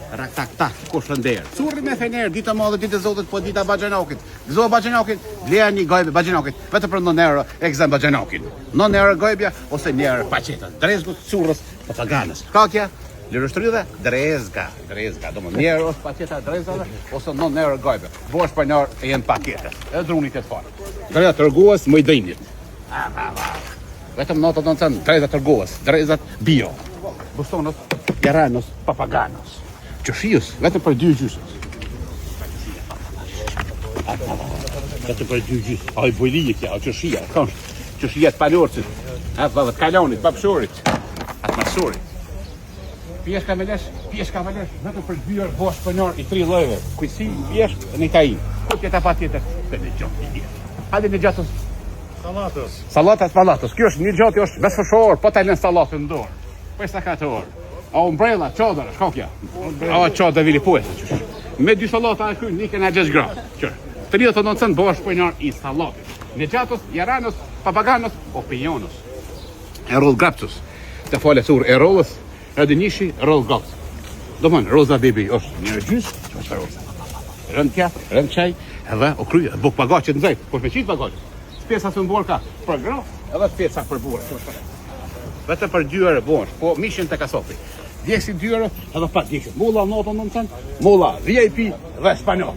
Rak-tak-tak, kushënder. Curri me fener, ditë madhe, ditë e Zotit, po dita Baxhenokit. Gëzohet Baxhenokit, bleja një gojbe Baxhenokit, vetëm për 9 euro e gëzën Baxhenokin. 9 euro gojbja ose 1 euro paqeta. Drezgut, currës, papaganës. Kakja, lirështrydhe, drezga, do më 1 euro paqeta drezgave ose 9 euro gojbe. Bosh për nërë e jenë pakete. E drunit e të farë. Dreza tërgues më i dëjnit. Vetëm notë të nëcën, dreza tërgues, drezat bio. Bustonës, jaranos, papaganos. Qëshijës, vetëm për 2 gjysës. Vetëm për 2 gjysës. Aj bojlije kja, o qëshija, qëshija të palorcit, të kalonit, babshorit, atë marsorit. Pjeshka me lesh, vetëm për 2 orë bosh pënor i 3 lojve. Kujsi, pjeshk, në i tajin. Ku tjeta pa tjetër, për në gjotë i tjetër. Hadi në gjatës. Salatas palatos. Kjo është një gjotë, është besfëshor, po të lënë salatën në dorë. Për sa 4 orë. A umbrella, qodër, shkokja. A qodër vili puesa, qështë. Me 2 salata e kërë, një këna 6 gram. Qërë. 39 cent bosh pënor i salatit. Në gjatës, jaranos, papaganos, opinionos. Erol graptus. Të fale sur erolës, edhe nishi, erol graptus. Do mënë, roza bebi, është një gjysë, që është roza. Rënd kja, rënd qaj, edhe o kryja, buk pagaqet në zajtë, por me qitë pagaqet. Spesa së mborë ka për gra, edhe spesa për burë. Vete për 2 euro bosh, po mishin të kasopi. Djekësi 2 euro, edhe pa djekësi. Mulla notën në cent, mulla VIP dhe spanjok.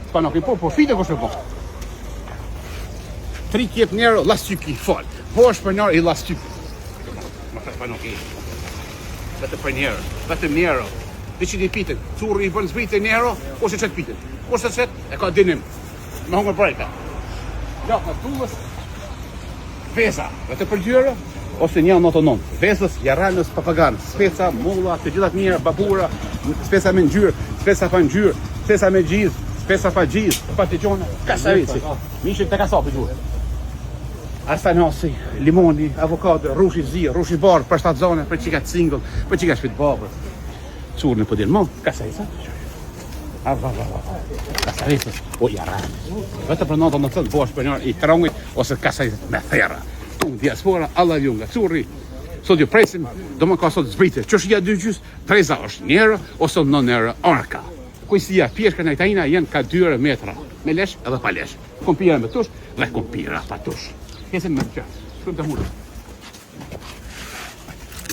Spanjoki, po fite kështë po. 3 kjep 1 euro, lastyki, fol. Bosh për njërë i lastyki. Më të spanjoki. Vete për 1 euro, vete 1 euro. Dhe që di pitin, curri i bërë zbritë 1 euro, ose qëtë pitin. Ose qëtë, e ka dinim. Me hongër brejka. Gjatë në tullës, vesa, vete për 2 euro, ose 1,99. Vesës, jaranës, papaganës, speca, mulla, të gjithat mirë, babura, speca me ngjyrë, speca pa ngjyrë, speca me gjizë, speca pa gjizë, pa të gjona, kasavici, mishin të kasapi duhet. Astanasi, limoni, avokado, rushi zi, rushi barë, për 7 zone, për qika single, për qika shpit babër. Curë në pëdirë, mo, kasavica. Kasavica, o jaranës. Vete për 99 bosh për njërë i trongit, ose kasavica me thera. Diaspora, alla ju nga curri. Sot ju presim, do më ka sot zbrite. Qështja 2 gjysë, treza është 1 euro, ose 9 euro orka. Kujësia, pjeshka në itajina jenë ka 2 euro metra. Me lesh edhe pa lesh. Kompira me tush dhe kompira pa tush. Kesim me qëtë. Shumë të hudra.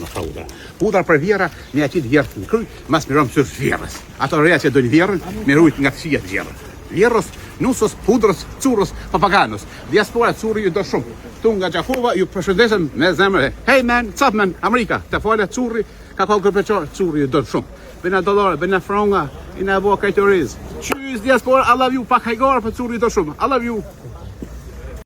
Në fa hudra. Hudra për vjera, me aqit vjerët në kryj, mas mirom së vjerës. Ato reja që dojnë vjerën, me rujt nga të shijet vjerën. Vjerës, nusos, hudrës, curës, papaganos. Diaspora curri ju do shumë. Tu nga Gjahova ju përshëndesem me zemre. Hey man, what's up man, Amerika. Të fale curri, ka kohë kërpeqar, curri ju do shumë. Bëna dollar, bëna fronga, ina bo kajtoriz. Qyz diaspora, I love you, pak hajgara për curri ju do shumë. I love you.